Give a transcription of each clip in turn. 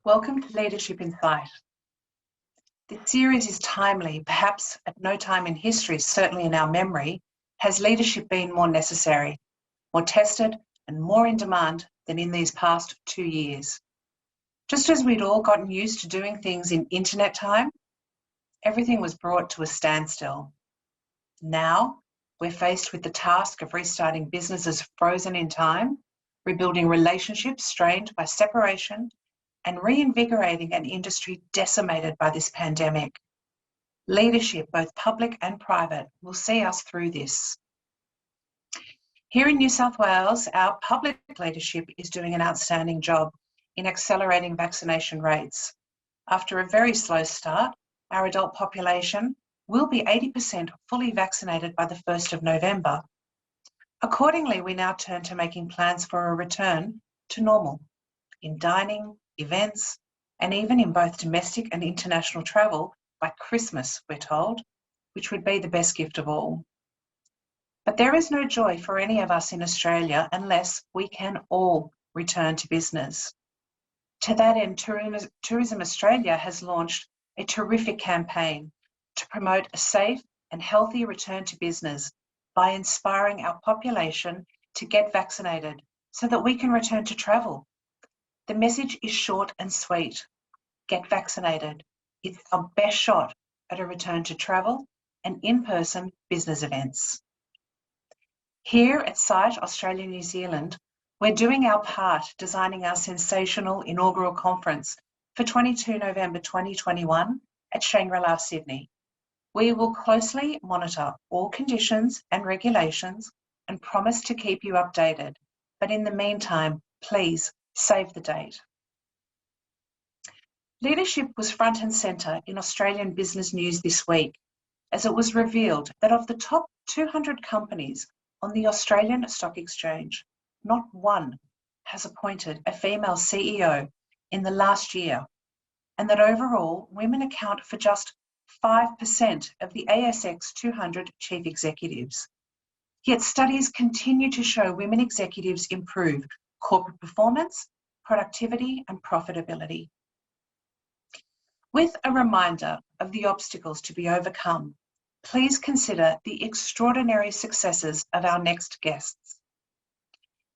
Welcome to Leadership inSITE. This series is timely. Perhaps at no time in history, certainly in our memory, has leadership been more necessary, more tested and more in demand than in these past 2 years. Just as we'd all gotten used to doing things in internet time, everything was brought to a standstill. Now, we're faced with the task of restarting businesses frozen in time, rebuilding relationships strained by separation, and reinvigorating an industry decimated by this pandemic. Leadership, both public and private, will see us through this. Here in New South Wales, our public leadership is doing an outstanding job in accelerating vaccination rates. After a very slow start, our adult population will be 80% fully vaccinated by the 1st of November. Accordingly, we now turn to making plans for a return to normal in dining, events, and even in both domestic and international travel by Christmas, we're told, which would be the best gift of all. But there is no joy for any of us in Australia unless we can all return to business. To that end, Tourism Australia has launched a terrific campaign to promote a safe and healthy return to business by inspiring our population to get vaccinated so that we can return to travel. The message is short and sweet. Get vaccinated. It's our best shot at a return to travel and in-person business events. Here at SITE Australia New Zealand, we're doing our part designing our sensational inaugural conference for 22 November 2021 at Shangri-La, Sydney. We will closely monitor all conditions and regulations and promise to keep you updated. But in the meantime, please save the date. Leadership was front and centre in Australian business news this week, as it was revealed that of the top 200 companies on the Australian Stock Exchange, not one has appointed a female CEO in the last year, and that overall women account for just 5% of the ASX 200 chief executives. Yet studies continue to show women executives improve corporate performance, productivity, and profitability. With a reminder of the obstacles to be overcome, please consider the extraordinary successes of our next guests.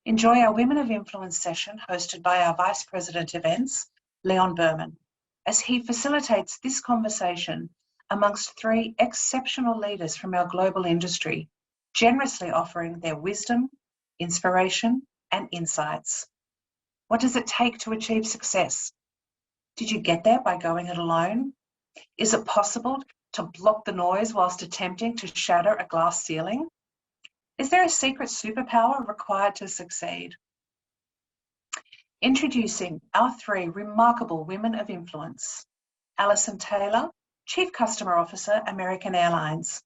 Enjoy our Women of Influence session hosted by our Vice President Events, Leon Berman, as he facilitates this conversation amongst 3 exceptional leaders from our global industry, generously offering their wisdom, inspiration, and insights. What does it take to achieve success? Did you get there by going it alone? Is it possible to block the noise whilst attempting to shatter a glass ceiling? Is there a secret superpower required to succeed? Introducing our 3 remarkable women of influence. Alison Taylor, Chief Customer Officer, American Airlines.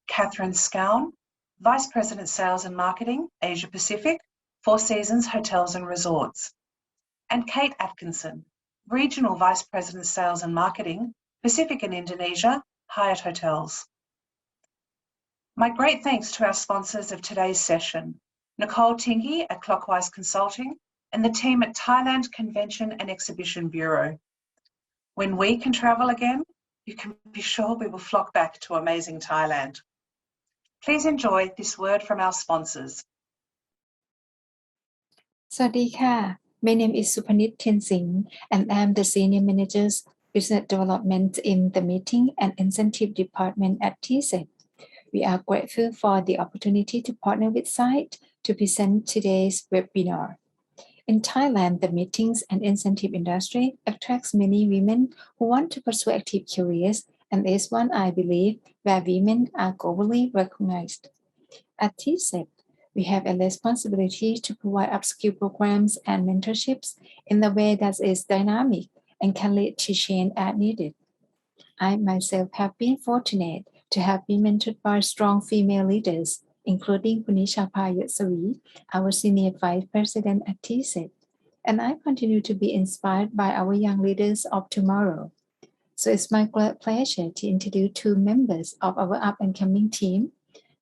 Catherine Scown, Vice President Sales and Marketing, Asia Pacific, Four Seasons Hotels and Resorts. And Kate Atkinson, Regional Vice President Sales and Marketing, Pacific and Indonesia, Hyatt Hotels. My great thanks to our sponsors of today's session, Nicole Tingey at Clockwise Consulting and the team at Thailand Convention and Exhibition Bureau. When we can travel again, you can be sure we will flock back to amazing Thailand. Please enjoy this word from our sponsors. สวัสดีค่ะ My name is Supanit Thiensing and I am the Senior Manager Business Development in the Meeting and Incentive Department at TSET. We are grateful for the opportunity to partner with SITE to present today's webinar. In Thailand, the meetings and incentive industry attracts many women who want to pursue active careers and is one, I believe, where women are globally recognized. At TSET, we have a responsibility to provide upskill programs and mentorships in a way that is dynamic and can lead to change as needed. I myself have been fortunate to have been mentored by strong female leaders, including Punisha Payotsavi, our Senior Vice President at TSET, and I continue to be inspired by our young leaders of tomorrow. So it's my great pleasure to introduce 2 members of our up-and-coming team,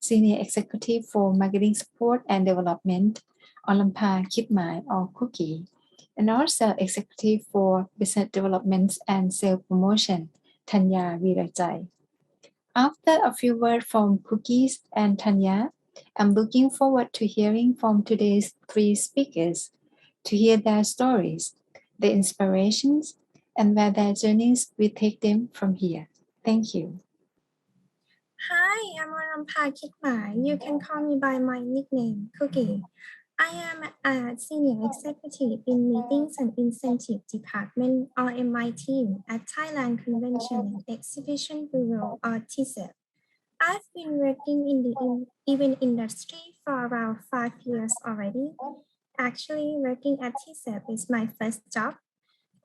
Senior Executive for Marketing Support and Development, Olampa Kitmai or Cookie, and also Executive for Business Development and Sales Promotion, Tanya Virajai. After a few words from Cookies and Tanya, I'm looking forward to hearing from today's three speakers to hear their stories, their inspirations, and where their journeys will take them from here. Thank you. Hi, I'm Arampa Kitmai. You can call me by my nickname, Cookie. I am a senior executive in Meetings and Incentive Department, or MI team, at Thailand Convention and Exhibition Bureau, or TCEP. I've been working in the event industry for around 5 years already. Actually, working at TCEP is my first job.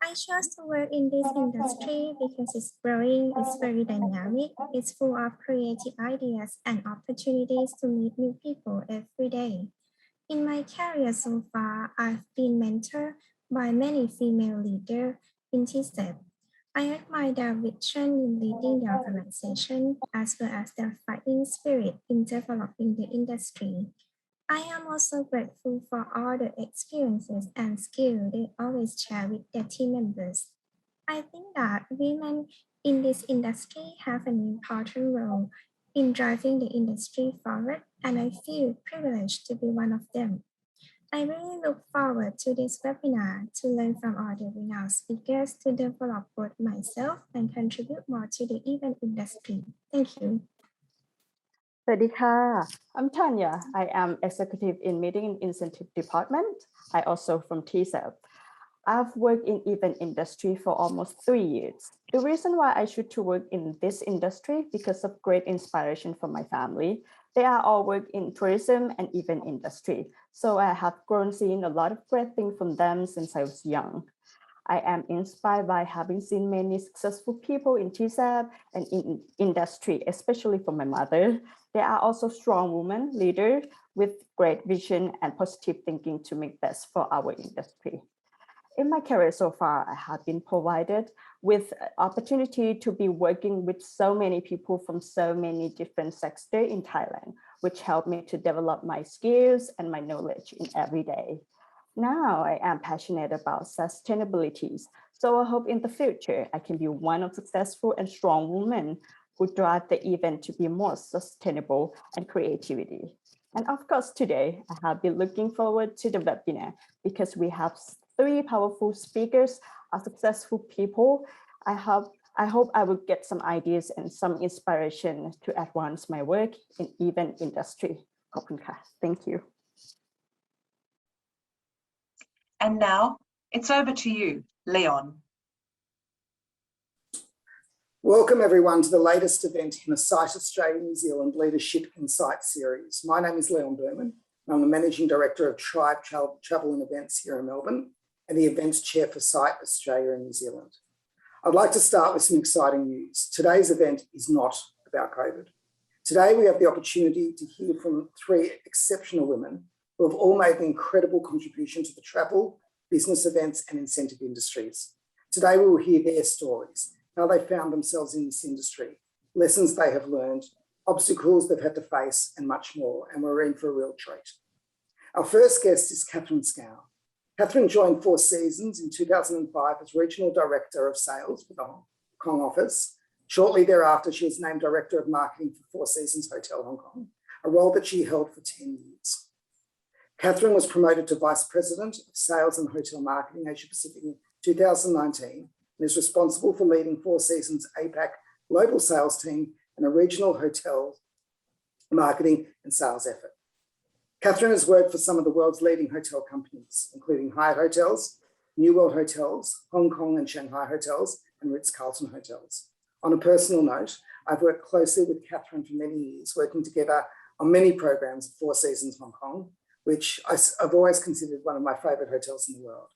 I chose to work in this industry because it's growing, it's very dynamic, it's full of creative ideas and opportunities to meet new people every day. In my career so far, I've been mentored by many female leaders in TCEP. I admire their vision in leading the organization as well as their fighting spirit in developing the industry. I am also grateful for all the experiences and skills they always share with their team members. I think that women in this industry have an important role in driving the industry forward, and I feel privileged to be one of them. I really look forward to this webinar to learn from all the renowned speakers to develop both myself and contribute more to the event industry. Thank you. สวัสดีค่ะ I'm Tanya. I am executive in Meeting and Incentive Department. I also from TCEP. I've worked in event industry for almost 3 years. The reason why I choose to work in this industry because of great inspiration from my family. They are all work in tourism and event industry. So I have grown seeing a lot of great things from them since I was young. I am inspired by having seen many successful people in TCEP and in industry, especially from my mother. They are also strong women leaders with great vision and positive thinking to make best for our industry. In my career so far, I have been provided with opportunity to be working with so many people from so many different sectors in Thailand, which helped me to develop my skills and my knowledge in every day. Now I am passionate about sustainability, so I hope in the future I can be one of successful and strong women who drive the event to be more sustainable and creativity. And of course, today I have been looking forward to the webinar because we have 3 powerful speakers, are successful people. I hope I will get some ideas and some inspiration to advance my work in event industry. ขอบคุณค่ะ Thank you. And now it's over to you, Leon. Welcome everyone to the latest event in the inSITE Australia New Zealand Leadership inSITE series. My name is Leon Berman. I'm the Managing Director of Tribe Travel and Events here in Melbourne and the Events Chair for SITE Australia and New Zealand. I'd like to start with some exciting news. Today's event is not about COVID. Today we have the opportunity to hear from 3 exceptional women who have all made an incredible contribution to the travel, business events and incentive industries. Today we will hear their stories, how they found themselves in this industry, lessons they have learned, obstacles they've had to face and much more, and we're in for a real treat. Our first guest is Catherine Scown. Catherine joined Four Seasons in 2005 as Regional Director of Sales for the Hong Kong office. Shortly thereafter, she was named Director of Marketing for Four Seasons Hotel Hong Kong, a role that she held for 10 years. Catherine was promoted to Vice President of Sales and Hotel Marketing Asia Pacific in 2019 and is responsible for leading Four Seasons APAC global sales team and a regional hotel marketing and sales effort. Catherine has worked for some of the world's leading hotel companies, including Hyatt Hotels, New World Hotels, Hong Kong and Shanghai Hotels, and Ritz-Carlton Hotels. On a personal note, I've worked closely with Catherine for many years, working together on many programs at Four Seasons Hong Kong, which I've always considered one of my favourite hotels in the world.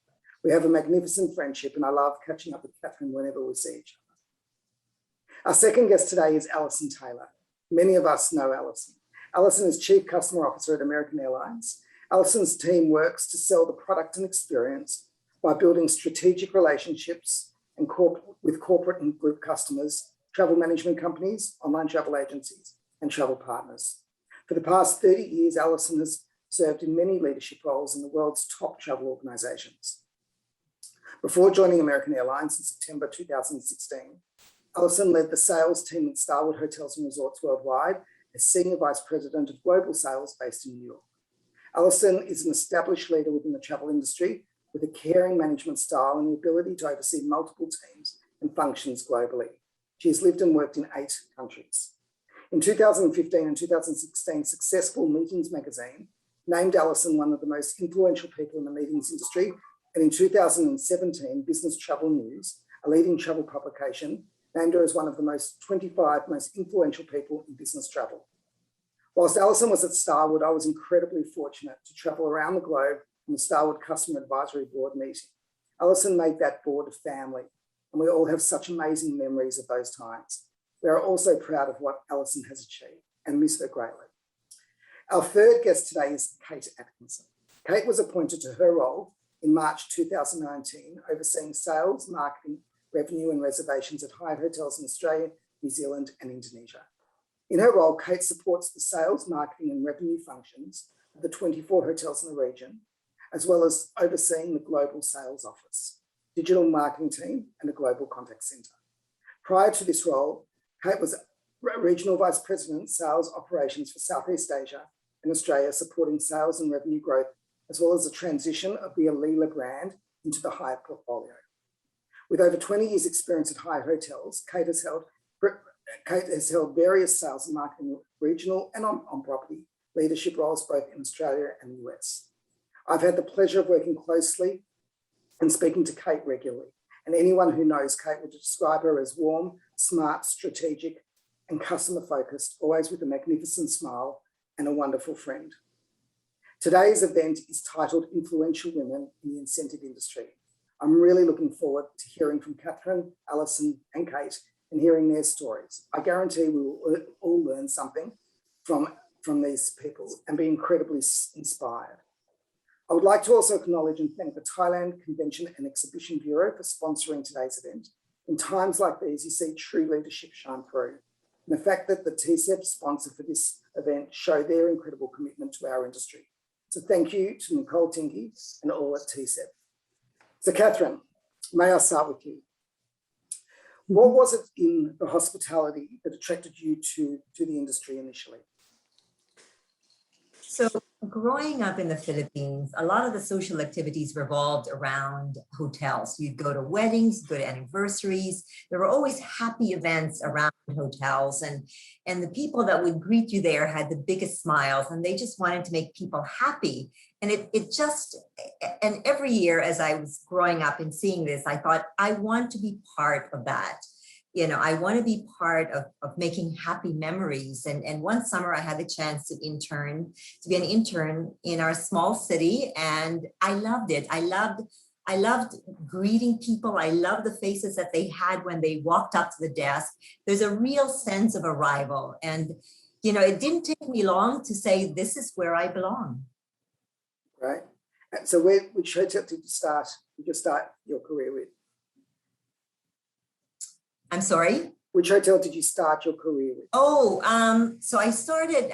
We have a magnificent friendship and I love catching up with Catherine whenever we see each other. Our second guest today is Alison Taylor. Many of us know Alison. Alison is Chief Customer Officer at American Airlines. Alison's team works to sell the product and experience by building strategic relationships and with corporate and group customers, travel management companies, online travel agencies, and travel partners. For the past 30 years, Alison has served in many leadership roles in the world's top travel organisations. Before joining American Airlines in September 2016, Alison led the sales team at Starwood Hotels and Resorts Worldwide as Senior Vice President of Global Sales based in New York. Alison is an established leader within the travel industry with a caring management style and the ability to oversee multiple teams and functions globally. She has lived and worked in 8 countries. In 2015 and 2016, Successful Meetings magazine named Alison one of the most influential people in the meetings industry, and in 2017, Business Travel News, a leading travel publication, named her as one of the 25 most influential people in business travel. Whilst Alison was at Starwood, I was incredibly fortunate to travel around the globe on the Starwood Customer Advisory Board meeting. Alison made that board a family, and we all have such amazing memories of those times. We are also proud of what Alison has achieved and miss her greatly. Our third guest today is Kate Atkinson. Kate was appointed to her role in March 2019, overseeing sales, marketing, revenue and reservations at Hyatt Hotels in Australia, New Zealand and Indonesia. In her role, Kate supports the sales, marketing and revenue functions of the 24 hotels in the region, as well as overseeing the global sales office, digital marketing team and a global contact centre. Prior to this role, Kate was Regional Vice President, Sales Operations for Southeast Asia and Australia, supporting sales and revenue growth, as well as the transition of the Alila brand into the Hyatt portfolio. With over 20 years experience at Hyatt Hotels, Kate has held various sales and marketing, regional and on-property leadership roles, both in Australia and the US. I've had the pleasure of working closely and speaking to Kate regularly, and anyone who knows Kate would describe her as warm, smart, strategic, and customer-focused, always with a magnificent smile and a wonderful friend. Today's event is titled Influential Women in the Incentive Industry. I'm really looking forward to hearing from Catherine, Alison, and Kate and hearing their stories. I guarantee we will all learn something from these people and be incredibly inspired. I would like to also acknowledge and thank the Thailand Convention and Exhibition Bureau for sponsoring today's event. In times like these, you see true leadership shine through. And the fact that the TCEP sponsor for this event show their incredible commitment to our industry. So thank you to Nicole Tinky and all at TCEP. So Catherine, may I start with you? What was it in the hospitality that attracted you to the industry initially? So growing up in the Philippines, a lot of the social activities revolved around hotels. You'd go to weddings, you'd go to anniversaries. There were always happy events around hotels, and the people that would greet you there had the biggest smiles, and they just wanted to make people happy. And and every year as I was growing up and seeing this, I thought, I want to be part of that. You know, I want to be part of making happy memories. And one summer I had the chance to be an intern in our small city, and I loved it. I loved greeting people. I loved the faces that they had when they walked up to the desk. There's a real sense of arrival. And, you know, it didn't take me long to say, this is where I belong. Right. So which hotel did you start your career with? I'm sorry? Which hotel did you start your career with? So I started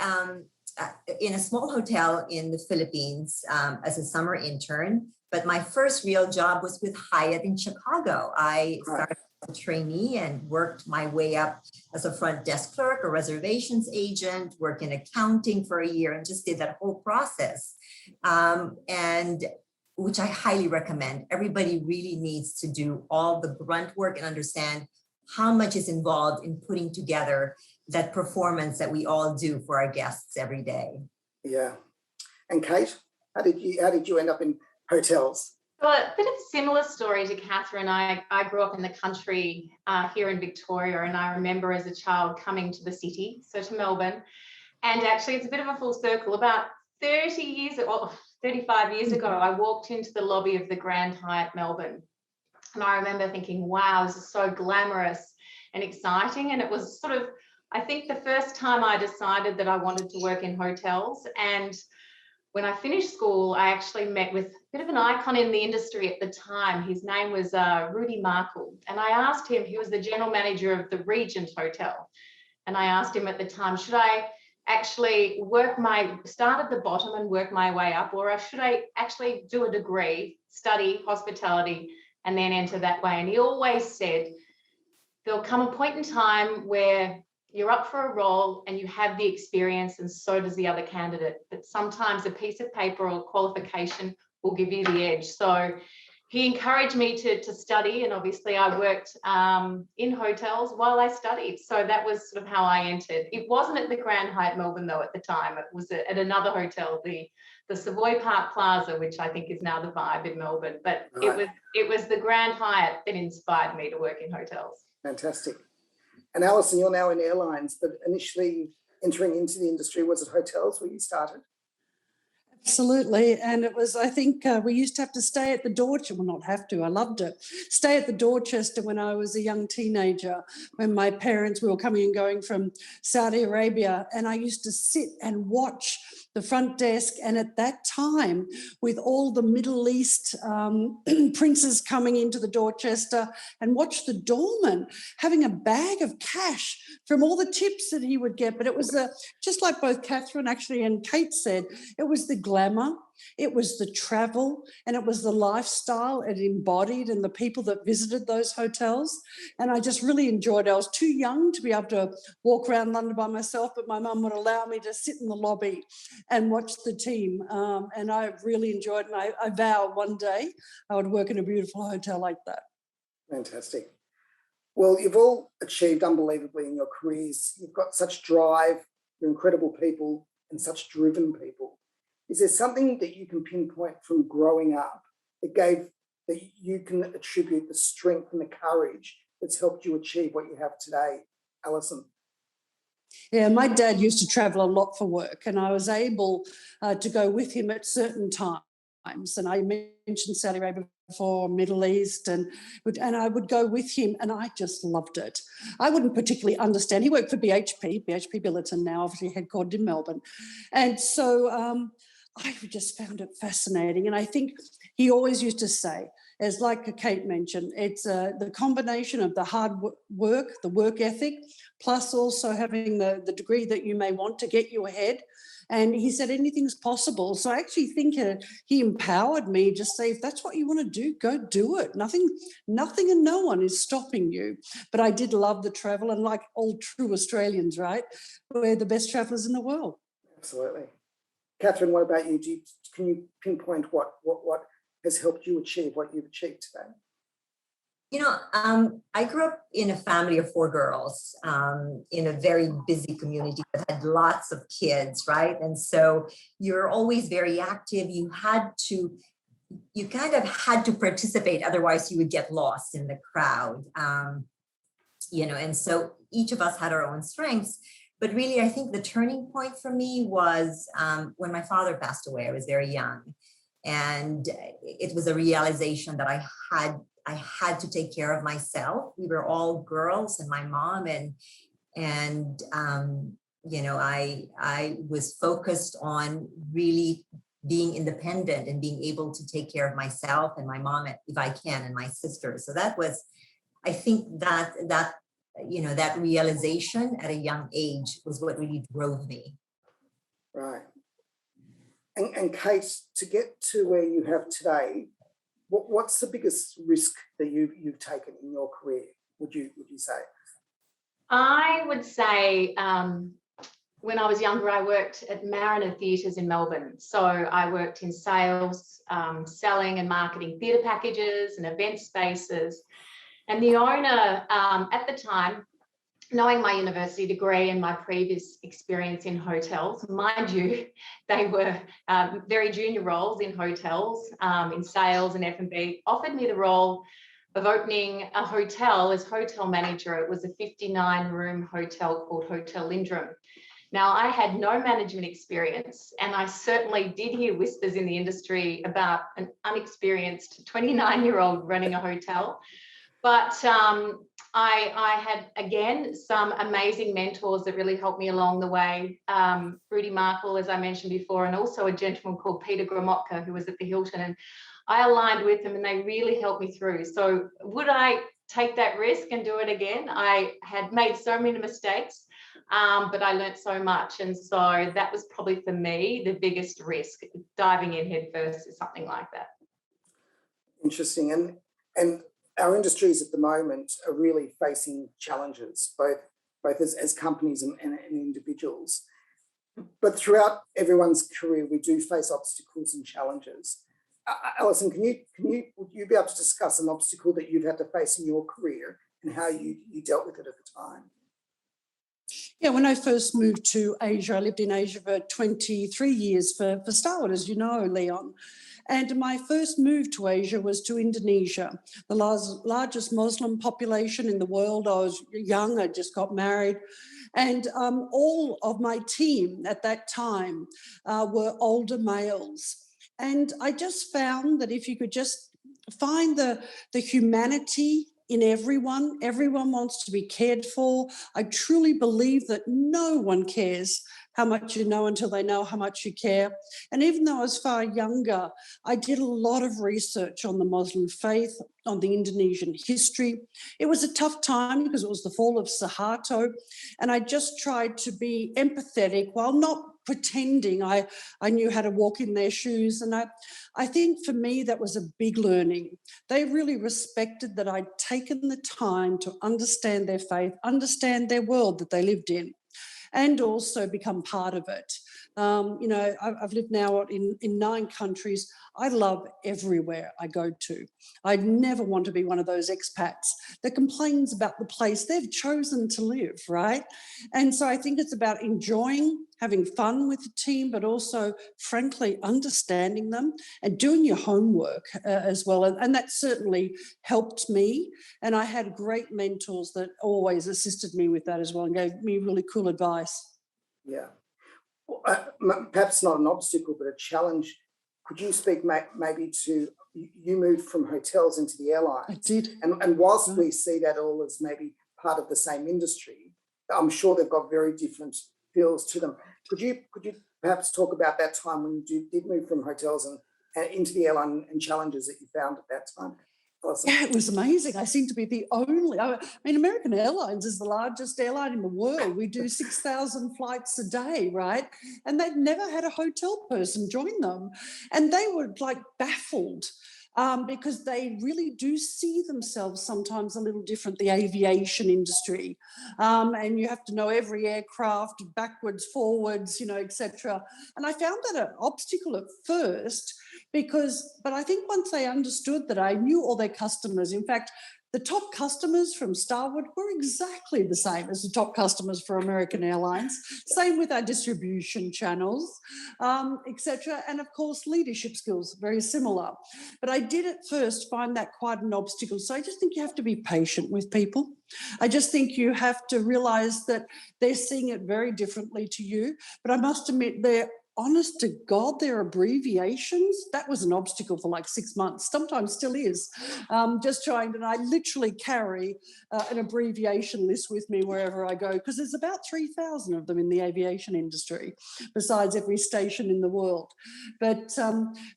in a small hotel in the Philippines as a summer intern, but my first real job was with Hyatt in Chicago. I started as a trainee and worked my way up as a front desk clerk, a reservations agent, worked in accounting for a year, and just did that whole process. And which I highly recommend. Everybody really needs to do all the grunt work and understand how much is involved in putting together that performance that we all do for our guests every day. Yeah. And Kate, how did you end up in hotels? Well, a bit of a similar story to Catherine. I grew up in the country here in Victoria, and I remember as a child coming to the city, so to Melbourne. And actually, it's a bit of a full circle. About 35 years ago, I walked into the lobby of the Grand Hyatt Melbourne. And I remember thinking, wow, this is so glamorous and exciting. And it was sort of, I think, the first time I decided that I wanted to work in hotels. And when I finished school, I actually met with a bit of an icon in the industry at the time. His name was Rudy Markle. And I asked him, he was the general manager of the Regent Hotel. And I asked him at the time, should I actually start at the bottom and work my way up, or should I actually do a degree, study hospitality, and then enter that way. And he always said, there'll come a point in time where you're up for a role and you have the experience, and so does the other candidate. But sometimes a piece of paper or qualification will give you the edge. So he encouraged me to study, and obviously I worked in hotels while I studied. So that was sort of how I entered. It wasn't at the Grand Hyatt Melbourne though at the time. It was at another hotel, the Savoy Park Plaza, which I think is now the Vibe in Melbourne. But Right. it was the Grand Hyatt that inspired me to work in hotels. Fantastic. And Alison, you're now in airlines, but initially entering into the industry, was it hotels where you started? Absolutely. And it was, I think we used to have to stay at the Dorchester. Well, not have to, I loved it. Stay at the Dorchester when I was a young teenager, when my parents, we were coming and going from Saudi Arabia. And I used to sit and watch the front desk. And at that time, with all the Middle East princes coming into the Dorchester, and watch the doorman having a bag of cash from all the tips that he would get. But it was just like both Catherine actually and Kate said, it was the glamour, it was the travel, and it was the lifestyle it embodied and the people that visited those hotels. And I just really enjoyed it. I was too young to be able to walk around London by myself, but my mum would allow me to sit in the lobby and watch the team. And I really enjoyed it. And I vow one day I would work in a beautiful hotel like that. Fantastic. Well, you've all achieved unbelievably in your careers. You've got such drive, you're incredible people, and such driven people. Is there something that you can pinpoint from growing up that you can attribute the strength and the courage that's helped you achieve what you have today, Alison? Yeah, my dad used to travel a lot for work, and I was able to go with him at certain times. And I mentioned Saudi Arabia before, Middle East, and I would go with him, and I just loved it. I wouldn't particularly understand. He worked for BHP Billiton, now obviously headquartered in Melbourne. And so I just found it fascinating. And I think he always used to say, as like Kate mentioned, it's the combination of the hard work, the work ethic, plus also having the degree that you may want to get you ahead. And he said anything's possible. So I actually think he empowered me to say, if that's what you want to do, go do it. Nothing and no one is stopping you. But I did love the travel, and like all true Australians, right? We're the best travellers in the world. Absolutely. Catherine, what about you? Can you pinpoint what has helped you achieve what you've achieved today? You know, I grew up in a family of 4 girls in a very busy community that had lots of kids, right? And so you're always very active. You kind of had to participate, otherwise you would get lost in the crowd. You know, and so each of us had our own strengths. But really, I think the turning point for me was when my father passed away. I was very young. And it was a realization that I had to take care of myself. We were all girls, and my mom, and you know, I was focused on really being independent and being able to take care of myself and my mom, if I can, and my sisters. So that was, I think that you know, that realization at a young age was what really drove me. Right. And Kate, to get to where you have today, what's the biggest risk that you've taken in your career, would you say? I would say when I was younger, I worked at Mariner Theatres in Melbourne. So I worked in sales, selling and marketing theatre packages and event spaces. And the owner at the time, knowing my university degree and my previous experience in hotels, mind you, they were very junior roles in hotels, in sales and F&B, offered me the role of opening a hotel as hotel manager. It was a 59-room hotel called Hotel Lindrum. Now, I had no management experience, and I certainly did hear whispers in the industry about an unexperienced 29-year-old running a hotel. But I had, again, some amazing mentors that really helped me along the way. Rudy Markle, as I mentioned before, and also a gentleman called Peter Gramotka, who was at the Hilton. And I aligned with them, and they really helped me through. So would I take that risk and do it again? I had made so many mistakes, but I learned so much. And so that was probably, for me, the biggest risk, diving in head first is something like that. Interesting. And our industries at the moment are really facing challenges, both as companies and individuals. But throughout everyone's career, we do face obstacles and challenges. Alison, would you be able to discuss an obstacle that you've had to face in your career and how you dealt with it at the time? Yeah, when I first moved to Asia, I lived in Asia for 23 years for Starwood, as you know, Leon. And my first move to Asia was to Indonesia, the largest Muslim population in the world. I was young, I just got married. And all of my team at that time were older males. And I just found that if you could just find the humanity in everyone wants to be cared for. I truly believe that no one cares how much you know until they know how much you care. And even though I was far younger, I did a lot of research on the Muslim faith, on the Indonesian history. It was a tough time because it was the fall of Suharto, and I just tried to be empathetic while not pretending I knew how to walk in their shoes. And I think for me that was a big learning. They really respected that I'd taken the time to understand their faith, understand their world that they lived in, and also become part of it. I've lived now in 9 countries. I love everywhere I go to. I never want to be one of those expats that complains about the place they've chosen to live, right? And so I think it's about enjoying, having fun with the team, but also, frankly, understanding them and doing your homework as well. And that certainly helped me. And I had great mentors that always assisted me with that as well and gave me really cool advice. Yeah. Perhaps not an obstacle, but a challenge. Could you speak maybe to, you moved from hotels into the airlines? I did. And whilst we see that all as maybe part of the same industry, I'm sure they've got very different feels to them. Could you perhaps talk about that time when you did move from hotels and into the airline and challenges that you found at that time? Awesome. Yeah, it was amazing. I seem to be the only, American Airlines is the largest airline in the world. We do 6,000 flights a day, right? And they'd never had a hotel person join them. And they were like baffled because they really do see themselves sometimes a little different, the aviation industry. And you have to know every aircraft backwards, forwards, etc. And I found that an obstacle at first but I think once they understood that I knew all their customers, in fact, the top customers from Starwood were exactly the same as the top customers for American Airlines. Same with our distribution channels, etc. And of course, leadership skills, very similar. But I did at first find that quite an obstacle. So I just think you have to be patient with people. I just think you have to realise that they're seeing it very differently to you. But I must admit, honest to God, their abbreviations, that was an obstacle for like 6 months, sometimes still is. Just trying to, and I literally carry an abbreviation list with me wherever I go, because there's about 3,000 of them in the aviation industry, besides every station in the world. But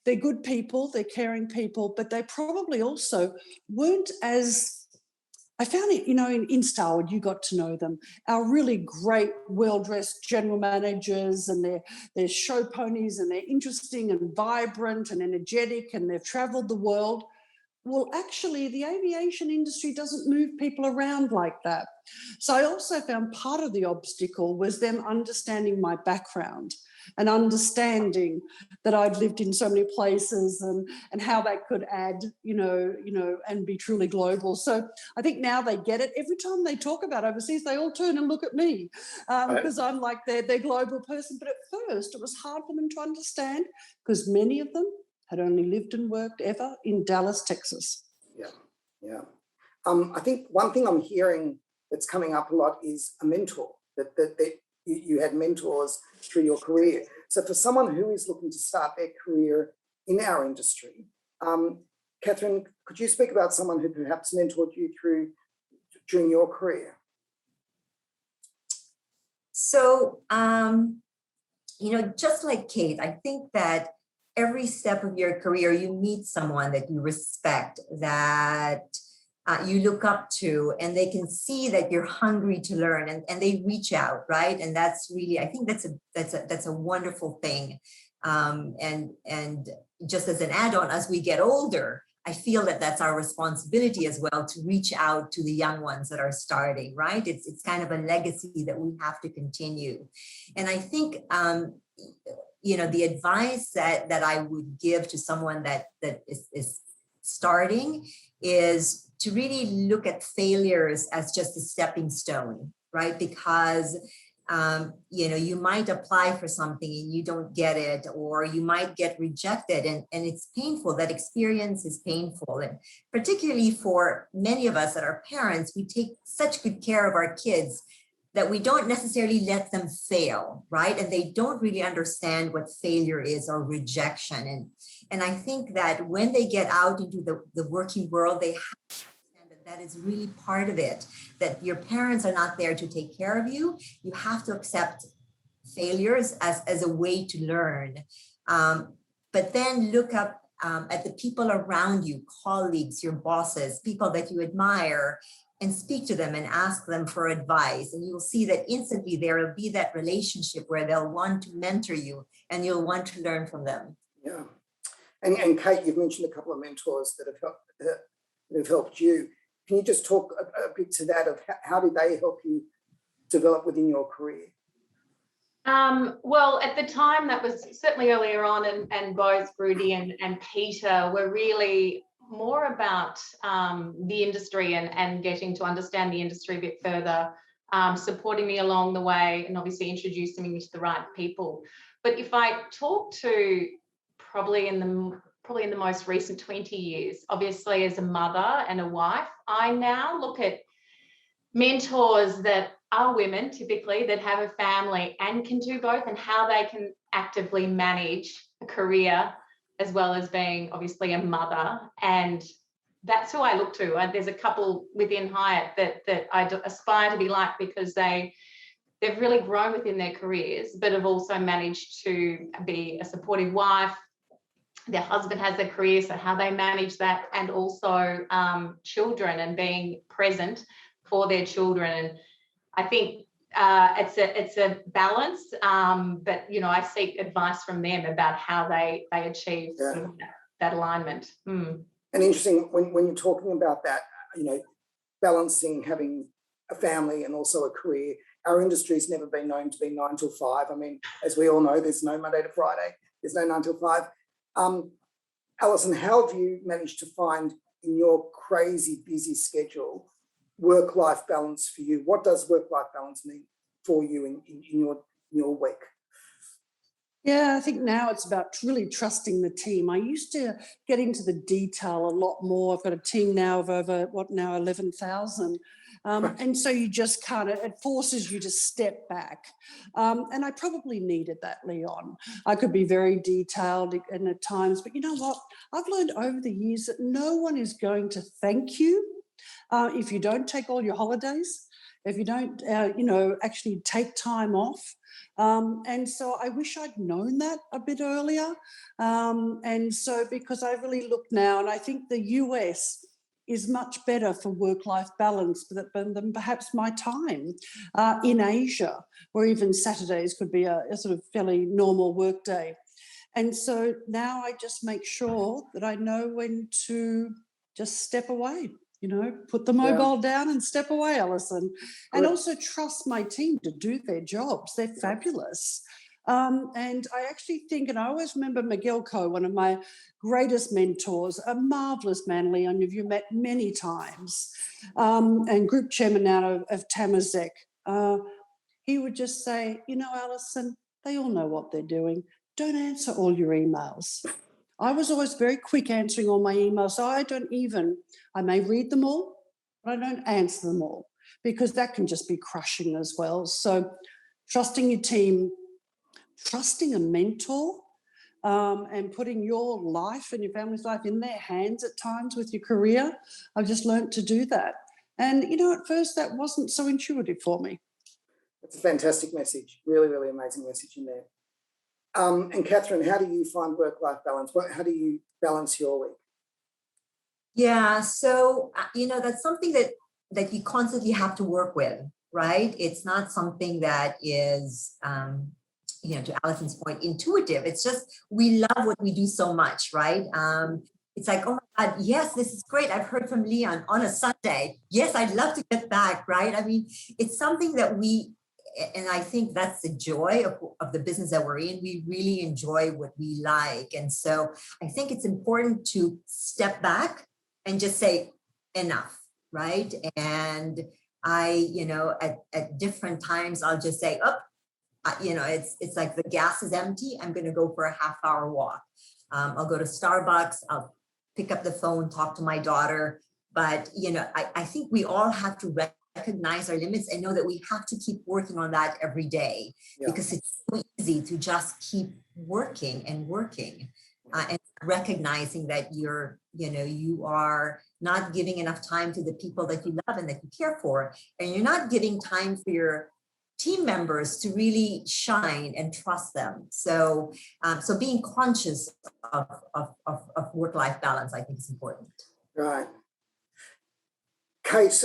they're good people, they're caring people, but they probably also weren't as, I found it, in Starwood, you got to know them. Our really great, well-dressed general managers, and they're show ponies, and they're interesting and vibrant and energetic, and they've travelled the world. Well, actually, the aviation industry doesn't move people around like that. So I also found part of the obstacle was them understanding my background and understanding that I'd lived in so many places and how that could add, and be truly global. So I think now they get it. Every time they talk about overseas, they all turn and look at me because I'm like their global person. But at first, it was hard for them to understand because many of them had only lived and worked ever in Dallas, Texas. Yeah. I think one thing I'm hearing that's coming up a lot is a mentor, that you had mentors through your career. So for someone who is looking to start their career in our industry, Catherine, could you speak about someone who perhaps mentored you during your career? So, just like Kate, I think that every step of your career, you meet someone that you respect, that you look up to, and they can see that you're hungry to learn, and they reach out, right? And that's really, I think that's a wonderful thing. And just as an add-on, as we get older, I feel that that's our responsibility as well to reach out to the young ones that are starting, right? It's kind of a legacy that we have to continue. And I think, the advice that I would give to someone that is starting is to really look at failures as just a stepping stone, right? Because you might apply for something and you don't get it, or you might get rejected, and it's painful. That experience is painful. And particularly for many of us that are parents, we take such good care of our kids that we don't necessarily let them fail, right? And they don't really understand what failure is or rejection. And I think that when they get out into the working world, they have to understand that is really part of it, that your parents are not there to take care of you. You have to accept failures as a way to learn. But then look up at the people around you, colleagues, your bosses, people that you admire, and speak to them and ask them for advice. And you'll see that instantly there will be that relationship where they'll want to mentor you and you'll want to learn from them. Yeah. And Kate, you've mentioned a couple of mentors that have helped you. Can you just talk a bit to that, of how did they help you develop within your career? Well, at the time, that was certainly earlier on, and both Rudy and Peter were really more about the industry and getting to understand the industry a bit further, supporting me along the way, and obviously introducing me to the right people. But if I talk to probably in the most recent 20 years, obviously as a mother and a wife, I now look at mentors that are women typically that have a family and can do both, and how they can actively manage a career as well as being obviously a mother. And that's who I look to. There's a couple within Hyatt that I aspire to be like, because they've really grown within their careers, but have also managed to be a supportive wife. Their husband has a career, so how they manage that, and also children and being present for their children. And I think it's a balance, but I seek advice from them about how they achieve sort of that alignment. And interesting, when you're talking about that, balancing having a family and also a career, our industry's never been known to be 9 till 5. I mean, as we all know, there's no Monday to Friday, there's no 9 till 5. Alison, how have you managed to find in your crazy busy schedule work-life balance for you? What does work-life balance mean for you in your week? Yeah, I think now it's about really trusting the team. I used to get into the detail a lot more. I've got a team now of over 11,000. And so you just it forces you to step back. And I probably needed that, Leon. I could be very detailed and at times, but you know what? I've learned over the years that no one is going to thank you if you don't take all your holidays, if you don't, actually take time off. And so I wish I'd known that a bit earlier. And so because I really look now, and I think the US is much better for work-life balance than perhaps my time in Asia, where even Saturdays could be a sort of fairly normal work day. And so now I just make sure that I know when to just step away. Put the mobile down and step away, Alison. And also trust my team to do their jobs. They're fabulous. And I actually think, and I always remember Miguel Coe, one of my greatest mentors, a marvellous man, Leon, you've met many times, and group chairman now of Tamazek. He would just say, Alison, they all know what they're doing. Don't answer all your emails. I was always very quick answering all my emails, so I may read them all, but I don't answer them all, because that can just be crushing as well. So trusting your team, trusting a mentor, and putting your life and your family's life in their hands at times with your career. I've just learned to do that. And, at first that wasn't so intuitive for me. That's a fantastic message, really, really amazing message in there. And Catherine, how do you find work-life balance? How do you balance your week? Yeah, so, that's something that you constantly have to work with, right? It's not something that is, to Alison's point, intuitive. It's just, we love what we do so much, right? it's like, oh my God, yes, this is great. I've heard from Leon on a Sunday. Yes, I'd love to get back, right? I mean, it's something that and I think that's the joy of the business that we're in. We really enjoy what we like. And so I think it's important to step back and just say enough, right? And I, at different times, I'll just say, it's like the gas is empty. I'm going to go for a half-hour walk. I'll go to Starbucks. I'll pick up the phone, talk to my daughter. But, I think we all have to recognize our limits and know that we have to keep working on that every day, because it's so easy to just keep working and working and recognizing that you are not giving enough time to the people that you love and that you care for, and you're not giving time for your team members to really shine and trust them. So, so being conscious of work-life balance, I think, is important. Right. Kate,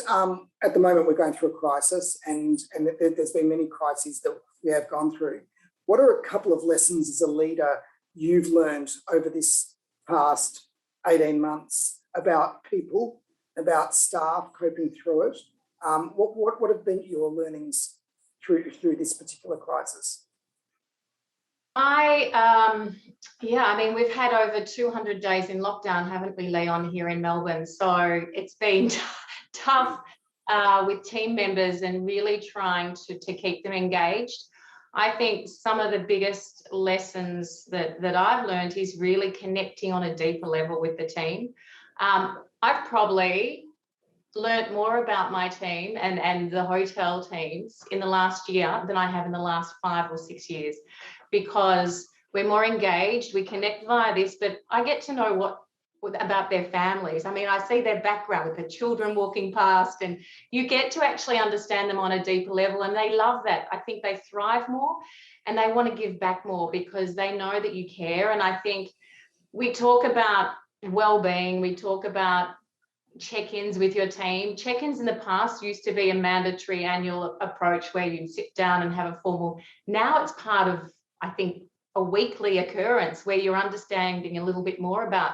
at the moment we're going through a crisis, and there's been many crises that we have gone through. What are a couple of lessons as a leader you've learned over this past 18 months about people, about staff coping through it? What have been your learnings through this particular crisis? We've had over 200 days in lockdown, haven't we, Leon, here in Melbourne? So it's been tough with team members and really trying to keep them engaged. I think some of the biggest lessons that I've learned is really connecting on a deeper level with the team. I've probably learnt more about my team and the hotel teams in the last year than I have in the last 5 or 6 years, because we're more engaged, we connect via this, but I get to know about their families. I mean, I see their background with the children walking past, and you get to actually understand them on a deeper level, and they love that. I think they thrive more and they want to give back more because they know that you care. And I think we talk about well-being, we talk about check-ins with your team. Check-ins in the past used to be a mandatory annual approach where you sit down and have a formal. Now it's part of, I think, a weekly occurrence where you're understanding a little bit more about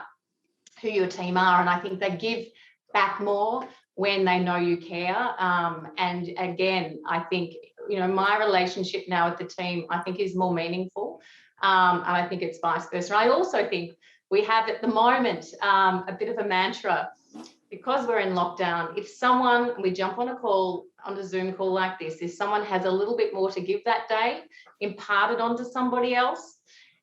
who your team are. And I think they give back more when they know you care. And again, I think, my relationship now with the team, I think, is more meaningful. And I think it's vice versa. I also think we have at the moment a bit of a mantra, because we're in lockdown. If we jump on a Zoom call like this, if someone has a little bit more to give that day, impart it onto somebody else.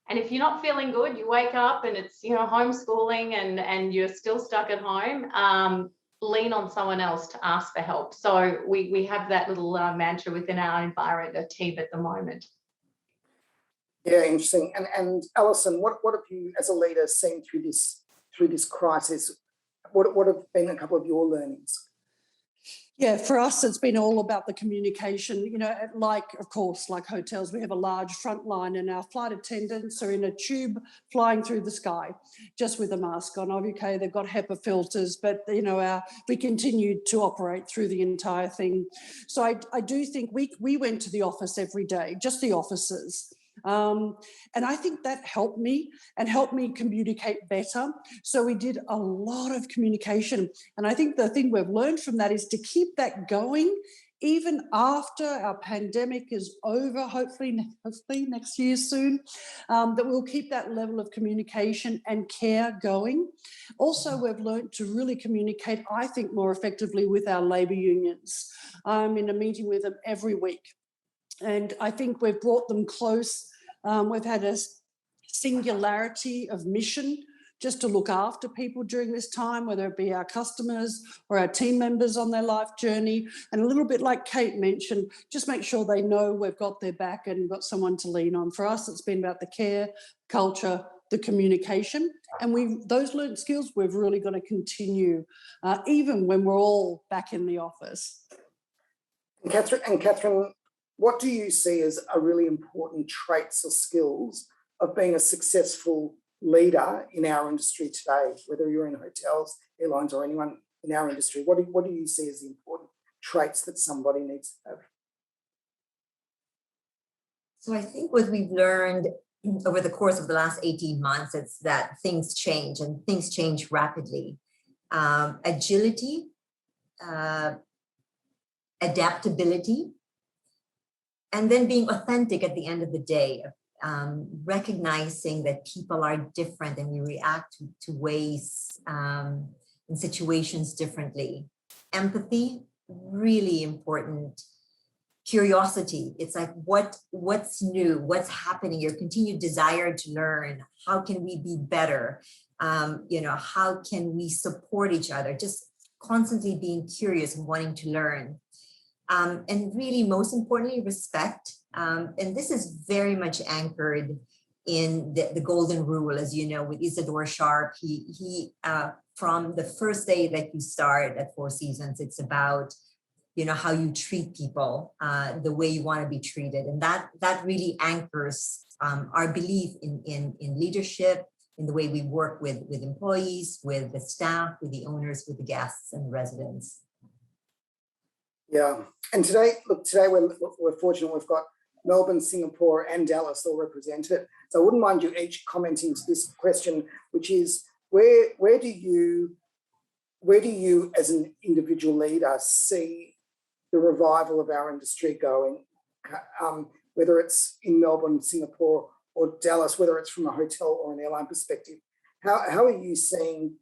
And if you're not feeling good, you wake up and it's, homeschooling and you're still stuck at home, lean on someone else to ask for help. So we have that little mantra within our environment, a team at the moment. Yeah, interesting. And Alison, what have you as a leader seen through this crisis? What have been a couple of your learnings? Yeah, for us, it's been all about the communication. Of course, like hotels, we have a large front line, and our flight attendants are in a tube flying through the sky, just with a mask on. Okay, they've got HEPA filters, but we continued to operate through the entire thing. So I do think we went to the office every day, just the offices. And I think that helped me communicate better. So we did a lot of communication. And I think the thing we've learned from that is to keep that going even after our pandemic is over, hopefully next year soon, that we'll keep that level of communication and care going. Also, we've learned to really communicate, I think, more effectively with our labour unions. I'm in a meeting with them every week. And I think we've brought them close. We've had a singularity of mission just to look after people during this time, whether it be our customers or our team members on their life journey. And a little bit like Kate mentioned, just make sure they know we've got their back and got someone to lean on. For us, it's been about the care, culture, the communication. And those learned skills we've really got to continue, even when we're all back in the office. And Catherine, what do you see as a really important traits or skills of being a successful leader in our industry today, whether you're in hotels, airlines, or anyone in our industry? What do you see as the important traits that somebody needs to have? So I think what we've learned over the course of the last 18 months, it's that things change and things change rapidly. Agility, adaptability, and then being authentic at the end of the day, recognizing that people are different and we react to ways and situations differently. Empathy, really important. Curiosity, it's like what's new, what's happening, your continued desire to learn, how can we be better, how can we support each other, just constantly being curious and wanting to learn. And really, most importantly, respect. And this is very much anchored in the golden rule, as you know, with Isadore Sharp. He from the first day that you start at Four Seasons, it's about, how you treat people, the way you want to be treated. And that really anchors our belief in leadership, in the way we work with employees, with the staff, with the owners, with the guests and the residents. Yeah, and today we're fortunate. We've got Melbourne, Singapore, and Dallas all represented. So I wouldn't mind you each commenting to this question, which is where do you, as an individual leader, see the revival of our industry going? Whether it's in Melbourne, Singapore, or Dallas, whether it's from a hotel or an airline perspective, how are you seeing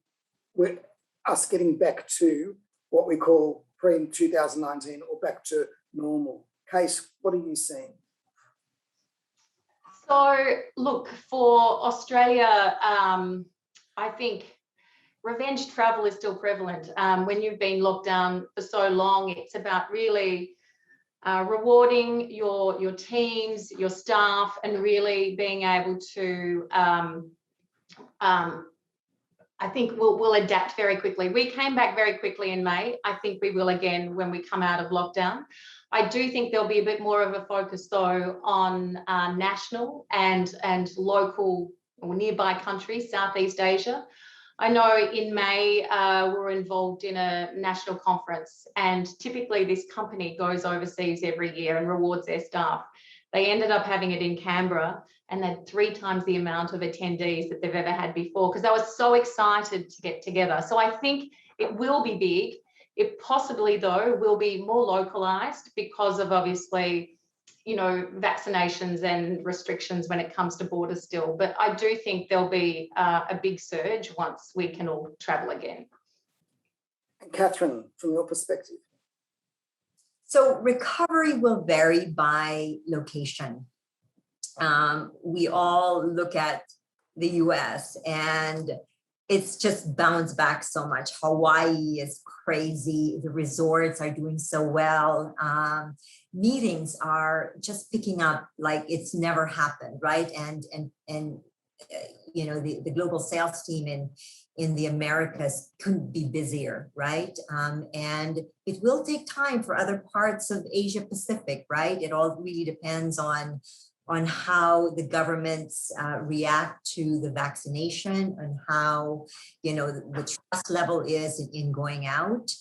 us getting back to what we call pre-2019 or back to normal? Kate, what are you seeing? So, look, for Australia, I think revenge travel is still prevalent. When you've been locked down for so long, it's about really rewarding your teams, your staff, and really being able to, I think we'll adapt very quickly. We came back very quickly in May. I think we will again when we come out of lockdown. I do think there'll be a bit more of a focus though on national and local or nearby countries, Southeast Asia. I know in May we're involved in a national conference, and typically this company goes overseas every year and rewards their staff. They ended up having it in Canberra and they had 3 times the amount of attendees that they've ever had before because they were so excited to get together. So I think it will be big. It possibly though will be more localized because of obviously, vaccinations and restrictions when it comes to borders still. But I do think there'll be a big surge once we can all travel again. And Catherine, from your perspective? So recovery will vary by location. We all look at the US and it's just bounced back so much. Hawaii is crazy. The resorts are doing so well. Meetings are just picking up like it's never happened, right? And the global sales team in the Americas couldn't be busier, right? And it will take time for other parts of Asia Pacific, right? It all really depends on how the governments react to the vaccination and how, the trust level is in going out.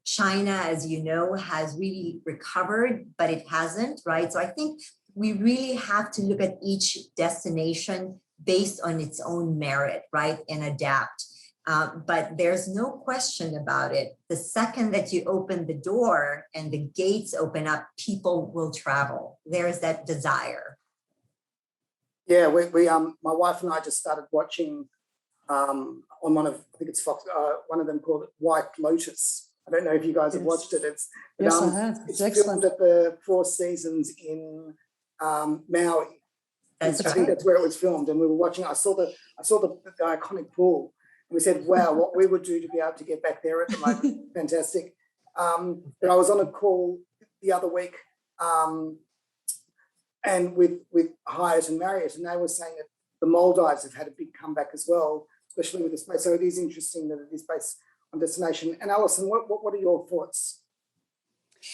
China, as you know, has really recovered, but it hasn't, right? So I think we really have to look at each destination based on its own merit, right? And adapt. But there's no question about it. The second that you open the door and the gates open up, people will travel. There's that desire. Yeah, we my wife and I just started watching on one of, I think it's Fox, one of them called White Lotus. I don't know if you guys have watched it. Yes, I have. It's filmed at the Four Seasons in Maui. That's I think that's where it was filmed, and we were watching. I saw the iconic pool. We said, wow, what we would do to be able to get back there at the moment. Fantastic. But I was on a call the other week and with Hyatt and Marriott, and they were saying that the Maldives have had a big comeback as well, especially with the space. So it is interesting that it is based on destination. And Alison, what are your thoughts?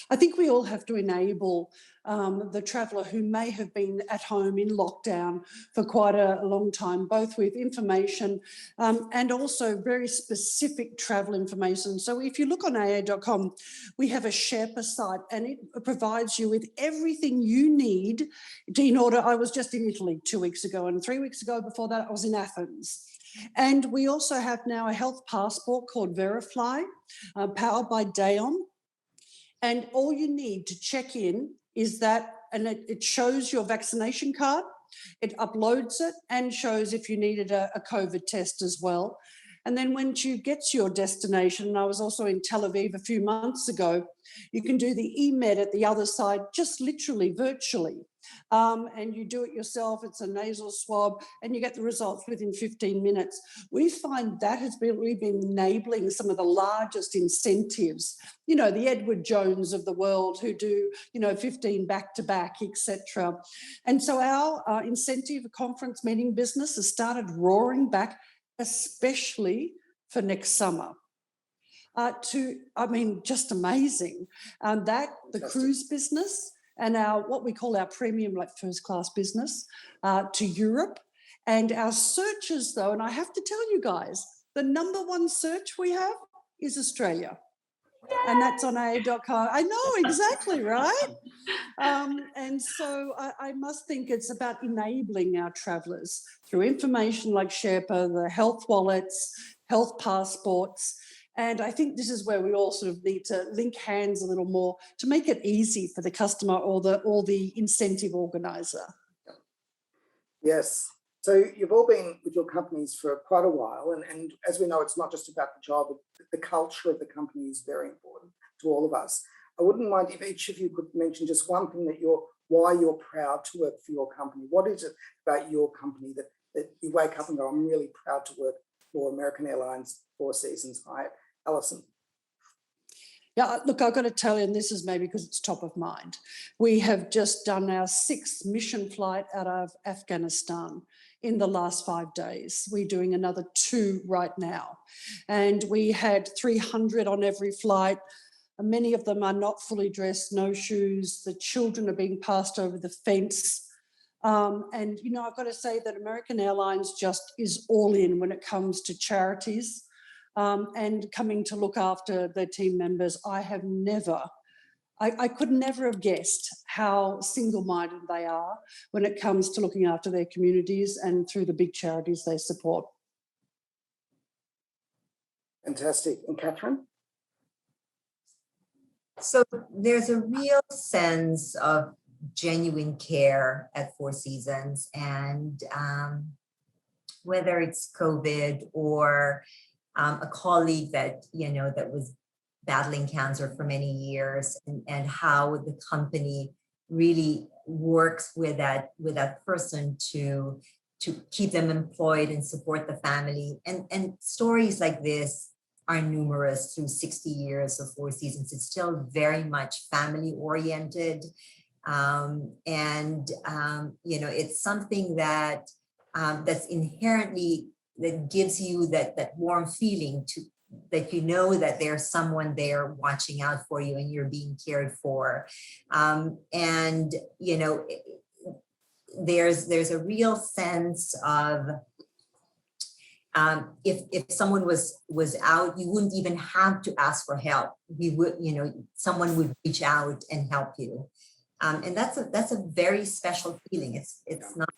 I think we all have to enable the traveller who may have been at home in lockdown for quite a long time, both with information and also very specific travel information. So if you look on AA.com, we have a Sherpa site and it provides you with everything you need in order. I was just in Italy 2 weeks ago, and 3 weeks ago before that I was in Athens. And we also have now a health passport called Verifly, powered by Dayon. And all you need to check in is that, and it shows your vaccination card, it uploads it and shows if you needed a COVID test as well. And then when you get to your destination, and I was also in Tel Aviv a few months ago, you can do the eMed at the other side, just literally virtually. And you do it yourself, it's a nasal swab, and you get the results within 15 minutes. We find that has really been enabling some of the largest incentives, you know, the Edward Jones of the world who do, 15 back-to-back, etc. And so our incentive conference meeting business has started roaring back, especially for next summer. Just amazing. The cruise business and what we call our premium, like first class business, to Europe. And our searches though, and I have to tell you guys, the number one search we have is Australia. Yay! And that's on AA.com. I know, exactly, right? And so I must think it's about enabling our travellers through information like Sherpa, the health wallets, health passports. And I think this is where we all sort of need to link hands a little more to make it easy for the customer or the incentive organizer. Yes. So you've all been with your companies for quite a while. And as we know, it's not just about the job, but the culture of the company is very important to all of us. I wouldn't mind if each of you could mention just one thing why you're proud to work for your company. What is it about your company that you wake up and go, I'm really proud to work for American Airlines, Four Seasons, Hyatt? Alison. Yeah, look, I've got to tell you, and this is maybe because it's top of mind, we have just done our 6th mission flight out of Afghanistan in the last 5 days. We're doing another 2 right now. And we had 300 on every flight. Many of them are not fully dressed, no shoes. The children are being passed over the fence. And, I've got to say that American Airlines just is all in when it comes to charities. And coming to look after their team members. I could never have guessed how single-minded they are when it comes to looking after their communities and through the big charities they support. Fantastic. And Catherine? So there's a real sense of genuine care at Four Seasons, and whether it's COVID or a colleague that was battling cancer for many years, and how the company really works with that person to keep them employed and support the family. And stories like this are numerous through 60 years of Four Seasons. It's still very much family oriented. It's something that's inherently, that gives you that warm feeling that that there's someone there watching out for you and you're being cared for. There's a real sense of if someone was out, you wouldn't even have to ask for help. Someone would reach out and help you. And that's a very special feeling. It's not,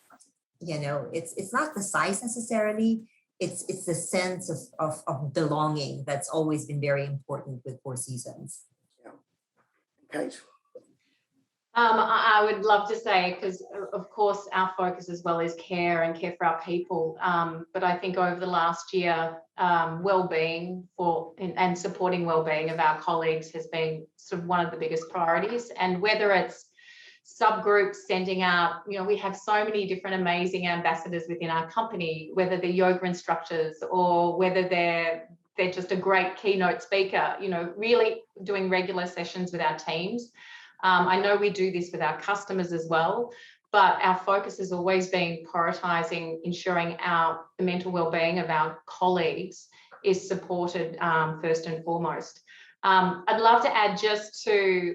it's not the size necessarily. It's the sense of belonging that's always been very important with Four Seasons. Yeah. Kate? I would love to say, because of course our focus as well is care and care for our people. But I think over the last year, well-being and supporting well-being of our colleagues has been sort of one of the biggest priorities. And whether it's subgroups sending out, we have so many different amazing ambassadors within our company, whether they're yoga instructors or whether they're just a great keynote speaker, really doing regular sessions with our teams. I know we do this with our customers as well, but our focus has always been prioritizing ensuring the mental well-being of our colleagues is supported first and foremost. I'd love to add just to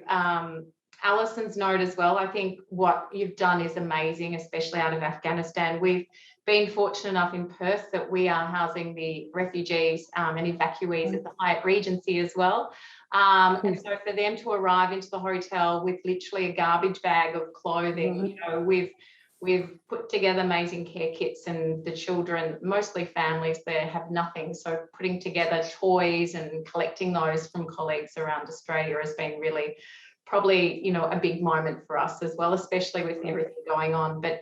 Alison's note as well. I think what you've done is amazing, especially out of Afghanistan. We've been fortunate enough in Perth that we are housing the refugees and evacuees at the Hyatt Regency as well. And so for them to arrive into the hotel with literally a garbage bag of clothing, you know, we've put together amazing care kits, and the children, mostly families there, have nothing. So putting together toys and collecting those from colleagues around Australia has been really probably, you know, a big moment for us as well, especially with everything going on. But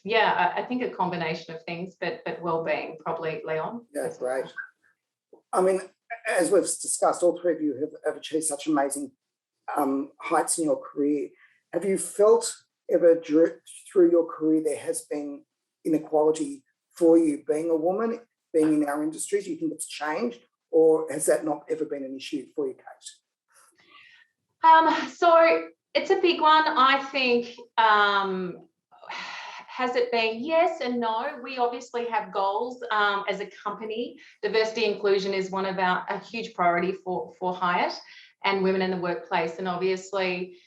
yeah, I think a combination of things, but well-being probably, Leon. Yeah, great. I mean, as we've discussed, all three of you have achieved such amazing heights in your career. Have you felt ever through your career there has been inequality for you being a woman, being in our industry? Do you think it's changed, or has that not ever been an issue for you, Kate? So it's a big one. I think, has it been? Yes and no. We obviously have goals as a company. Diversity inclusion is one of a huge priority for Hyatt and women in the workplace. And obviously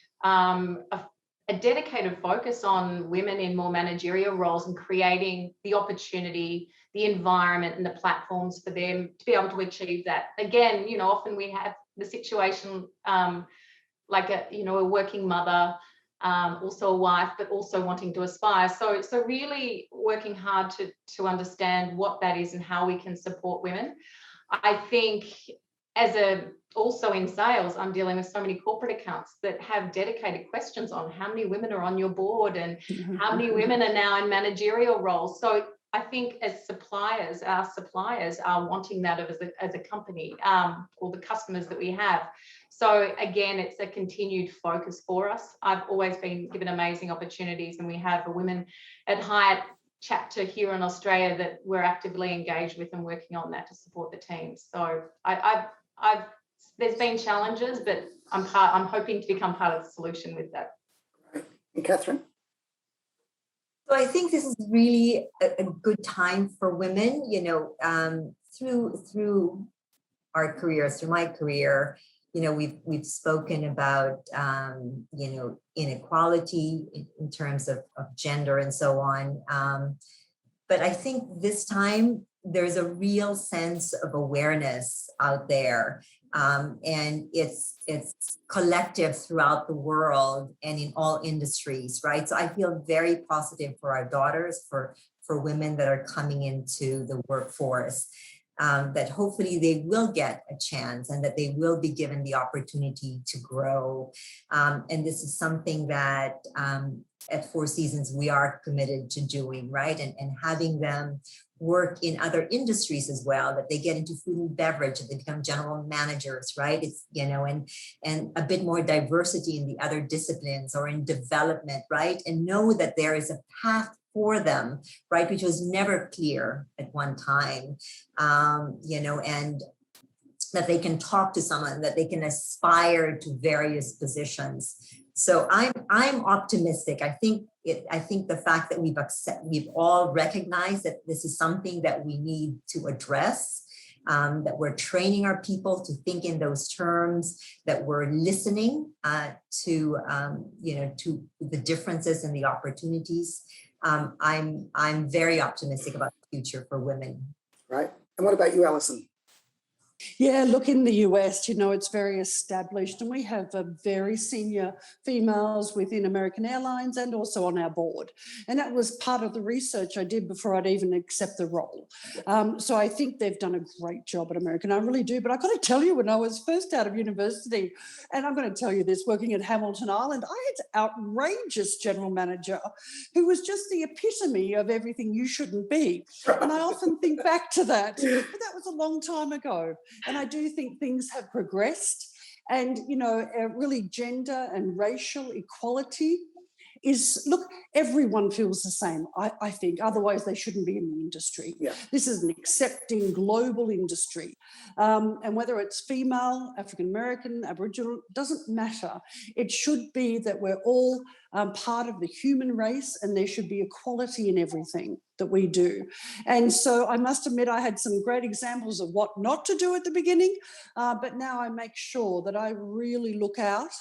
a dedicated focus on women in more managerial roles and creating the opportunity, the environment and the platforms for them to be able to achieve that. Again, you know, often we have the situation like a working mother, also a wife, but also wanting to aspire. So really working hard to understand what that is and how we can support women. I think also in sales, I'm dealing with so many corporate accounts that have dedicated questions on how many women are on your board and how many women are now in managerial roles. So I think as suppliers, our suppliers are wanting that as a company, or the customers that we have. So again, it's a continued focus for us. I've always been given amazing opportunities, and we have a Women at Hyatt chapter here in Australia that we're actively engaged with and working on that to support the team. So there's been challenges, but I'm hoping to become part of the solution with that. Right. And Catherine? So I think this is really a good time for women, you know, through our careers, through my career, you know, we've spoken about, you know, inequality in terms of gender and so on. But I think this time there's a real sense of awareness out there. And it's collective throughout the world and in all industries, right? So I feel very positive for our daughters, for women that are coming into the workforce, that hopefully they will get a chance and that they will be given the opportunity to grow. And this is something that at Four Seasons we are committed to doing, right? And having them work in other industries as well, that they get into food and beverage and they become general managers, right? It's, you know, and a bit more diversity in the other disciplines or in development, right? And know that there is a path for them, right? Which was never clear at one time, you know, and that they can talk to someone, that they can aspire to various positions. So I'm optimistic. I think the fact that we've all recognized that this is something that we need to address, that we're training our people to think in those terms, that we're listening to you know, to the differences and the opportunities. I'm very optimistic about the future for women. Right. And what about you, Alison? Yeah, look, in the US, you know, it's very established, and we have very senior females within American Airlines and also on our board. And that was part of the research I did before I'd even accept the role. So I think they've done a great job at American. I really do. But I've got to tell you, when I was first out of university, and I'm going to tell you this, working at Hamilton Island, I had an outrageous general manager who was just the epitome of everything you shouldn't be. And I often think back to that, but that was a long time ago. And I do think things have progressed, and, you know, really gender and racial equality is, look, everyone feels the same, I think, otherwise they shouldn't be in the industry. Yeah. This is an accepting global industry. And whether it's female, African-American, Aboriginal, doesn't matter. It should be that we're all part of the human race, and there should be equality in everything that we do. And so I must admit I had some great examples of what not to do at the beginning, but now I make sure that I really look out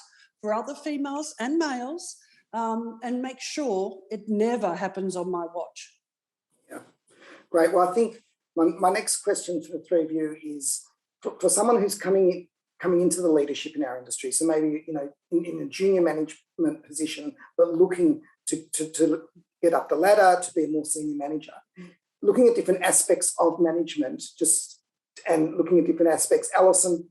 for other females and males, and make sure it never happens on my watch. Yeah, great. Well, I think my next question for the three of you is for someone who's coming into the leadership in our industry, so maybe, in a junior management position, but looking to get up the ladder to be a more senior manager, looking at different aspects of management, and looking at different aspects. Alison,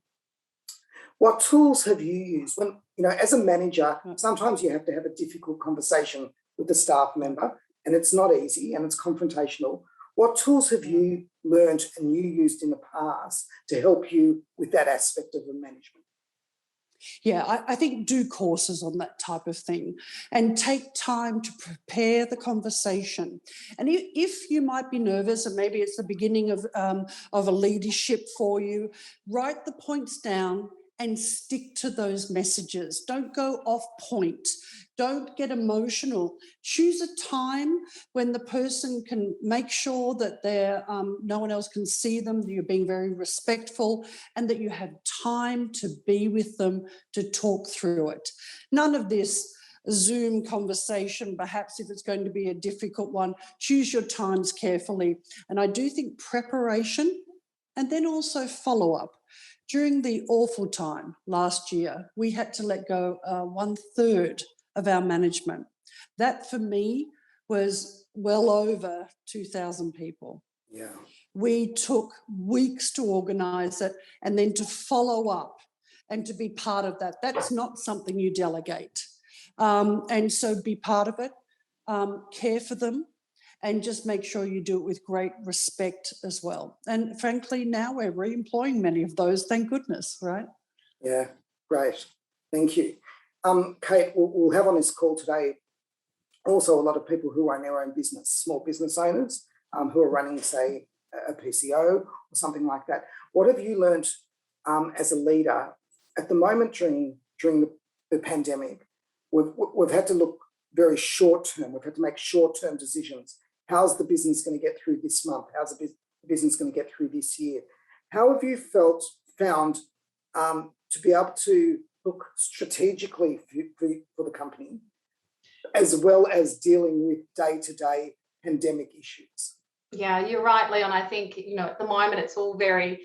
what tools have you used when, as a manager, sometimes you have to have a difficult conversation with the staff member, and it's not easy and it's confrontational. What tools have you learned and you used in the past to help you with that aspect of the management? Yeah, I think do courses on that type of thing and take time to prepare the conversation. And if you might be nervous and maybe it's the beginning of a leadership for you, write the points down and stick to those messages. Don't go off point. Don't get emotional. Choose a time when the person can make sure that no one else can see them, that you're being very respectful, and that you have time to be with them to talk through it. None of this Zoom conversation, perhaps if it's going to be a difficult one, choose your times carefully. And I do think preparation and then also follow-up. During the awful time last year, we had to let go 1/3 of our management. That for me was well over 2,000 people. Yeah. We took weeks to organise it and then to follow up and to be part of that. That's not something you delegate. And so be part of it, care for them, and just make sure you do it with great respect as well. And frankly, now we're re-employing many of those, thank goodness, right? Yeah, great. Thank you. Kate, we'll have on this call today also a lot of people who run their own business, small business owners who are running, say, a PCO or something like that. What have you learned as a leader at the moment during the pandemic? We've had to look very short term. We've had to make short-term decisions. How's the business going to get through this month? How's the business going to get through this year? How have you found to be able to look strategically for the company, as well as dealing with day-to-day pandemic issues? Yeah, you're right, Leon. I think, at the moment it's all very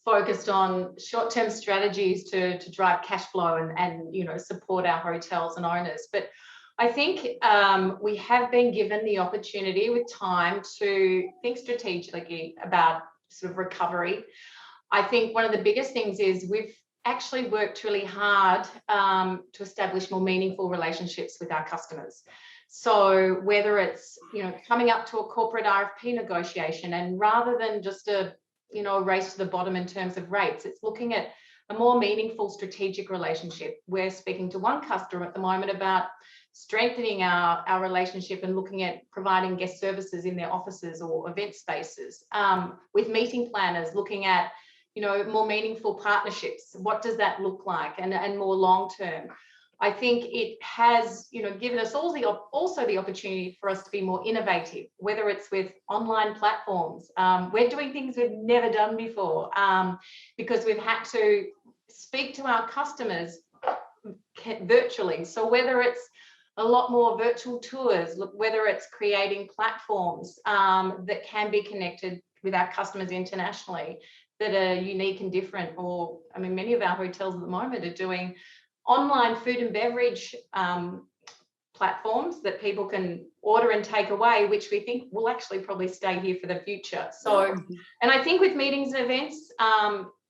focused on short-term strategies to drive cash flow and support our hotels and owners. But I think we have been given the opportunity with time to think strategically about sort of recovery. I think one of the biggest things is we've actually worked really hard to establish more meaningful relationships with our customers. So whether it's, coming up to a corporate RFP negotiation, and rather than just a race to the bottom in terms of rates, it's looking at a more meaningful strategic relationship. We're speaking to one customer at the moment about strengthening our relationship and looking at providing guest services in their offices or event spaces. With meeting planners, looking at, more meaningful partnerships. What does that look like? And more long-term. I think it has, given us also the opportunity for us to be more innovative, whether it's with online platforms. We're doing things we've never done before because we've had to speak to our customers virtually. So whether it's a lot more virtual tours, whether it's creating platforms that can be connected with our customers internationally that are unique and different, or, many of our hotels at the moment are doing online food and beverage platforms that people can order and take away, which we think will actually probably stay here for the future. So, and I think with meetings and events,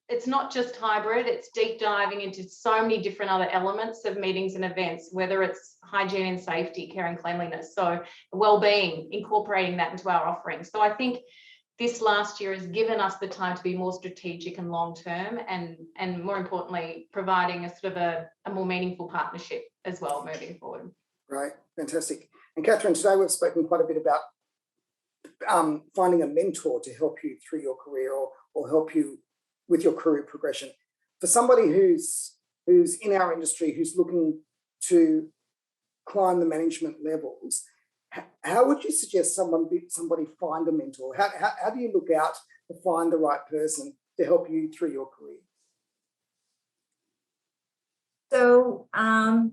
it's not just hybrid, it's deep diving into so many different other elements of meetings and events, whether it's hygiene and safety, care and cleanliness, so well-being, incorporating that into our offerings. So I think this last year has given us the time to be more strategic and long-term, and more importantly, providing a sort of a more meaningful partnership as well moving forward. Right, fantastic. And Catherine, today we've spoken quite a bit about finding a mentor to help you through your career or help you with your career progression. For somebody who's in our industry, who's looking to climb the management levels, how would you suggest somebody find a mentor? How do you look out to find the right person to help you through your career? So I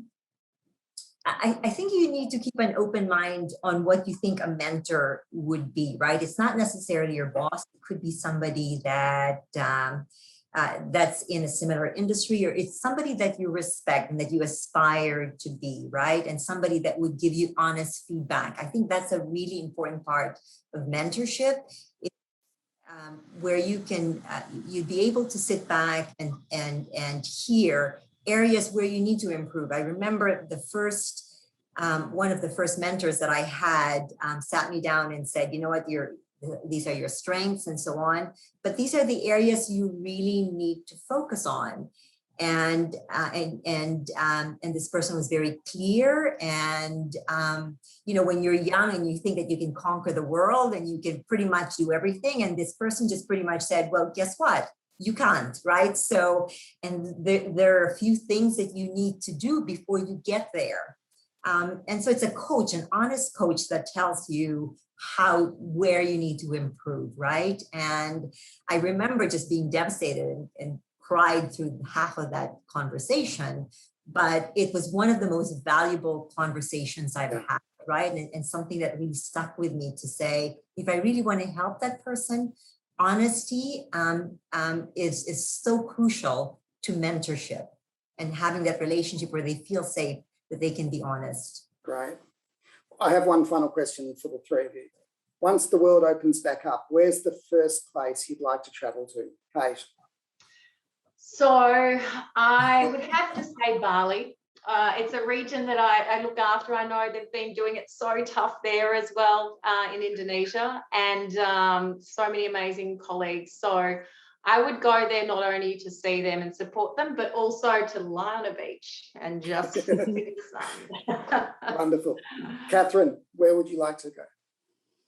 think you need to keep an open mind on what you think a mentor would be, right? It's not necessarily your boss. It could be somebody that that's in a similar industry, or it's somebody that you respect and that you aspire to be, right? And somebody that would give you honest feedback. I think that's a really important part of mentorship, where you can you'd be able to sit back and hear areas where you need to improve. I remember the first one of the first mentors that I had sat me down and said, you know what, these are your strengths and so on, but these are the areas you really need to focus on. And this person was very clear. And you know, when you're young and you think that you can conquer the world and you can pretty much do everything, and this person just pretty much said, well, guess what? You can't, right? So, and there are a few things that you need to do before you get there. And so it's a coach, an honest coach that tells you where you need to improve, right? And I remember just being devastated and cried through half of that conversation, but it was one of the most valuable conversations I've had, right? And something that really stuck with me to say, if I really want to help that person, honesty is so crucial to mentorship and having that relationship where they feel safe, that they can be honest. Great. I have one final question for the three of you. Once the world opens back up, where's the first place you'd like to travel to? Kate? So I would have to say Bali. It's a region that I look after. I know they've been doing it so tough there as well in Indonesia, and so many amazing colleagues. So I would go there not only to see them and support them, but also to lie on a beach and just see the sun. Wonderful. Catherine, where would you like to go?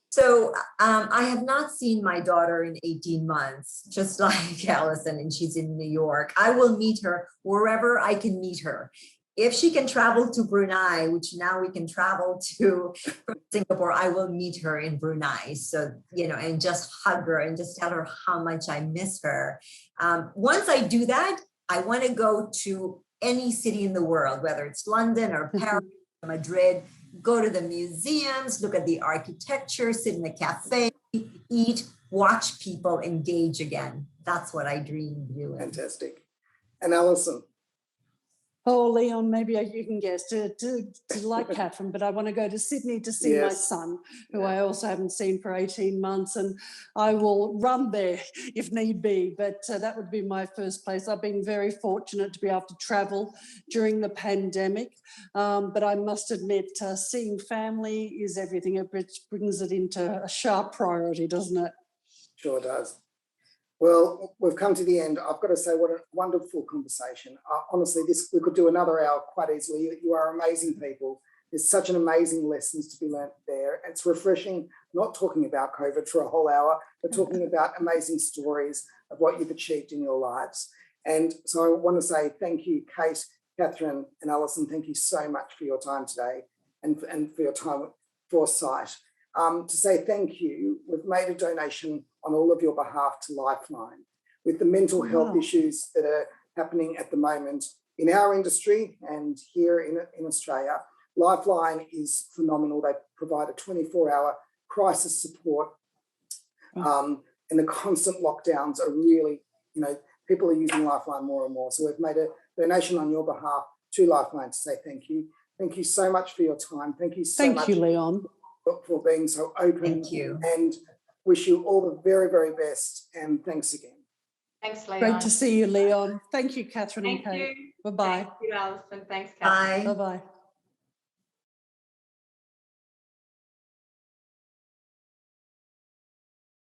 So I have not seen my daughter in 18 months, just like Alison, and she's in New York. I will meet her wherever I can meet her. If she can travel to Brunei, which now we can travel to Singapore, I will meet her in Brunei. So, you know, and just hug her and just tell her how much I miss her. Once I do that, I want to go to any city in the world, whether it's London or Paris or Madrid, go to the museums, look at the architecture, sit in a cafe, eat, watch people engage again. That's what I dream of doing. Fantastic. And Alison? Oh, Leon, maybe you can guess, to like Catherine, but I want to go to Sydney to see my son, who I also haven't seen for 18 months, and I will run there if need be, but that would be my first place. I've been very fortunate to be able to travel during the pandemic, but I must admit, seeing family is everything. It brings it into a sharp priority, doesn't it? Sure does. Well, we've come to the end. I've got to say, what a wonderful conversation. Honestly, we could do another hour quite easily. You are amazing people. There's such an amazing lessons to be learnt there. It's refreshing not talking about COVID for a whole hour, but talking about amazing stories of what you've achieved in your lives. And so I want to say thank you, Kate, Catherine and Alison. Thank you so much for your time today and for your time for SITE. To say thank you, we've made a donation on all of your behalf to Lifeline. With the mental health issues that are happening at the moment in our industry and here in Australia, Lifeline is phenomenal. They provide a 24-hour crisis support, and the constant lockdowns are really, you know, people are using Lifeline more and more. So we've made a donation on your behalf to Lifeline to say thank you. Thank you so much for your time. Thank you so much. Thank you, Leon. For being so open. Thank you. And wish you all the very, very best. And thanks again. Thanks, Leon. Great to see you, Leon. Thank you, Catherine and Thank Kate. you. Bye-bye. Thank you, Alison. Thanks, Catherine. Bye. Bye-bye.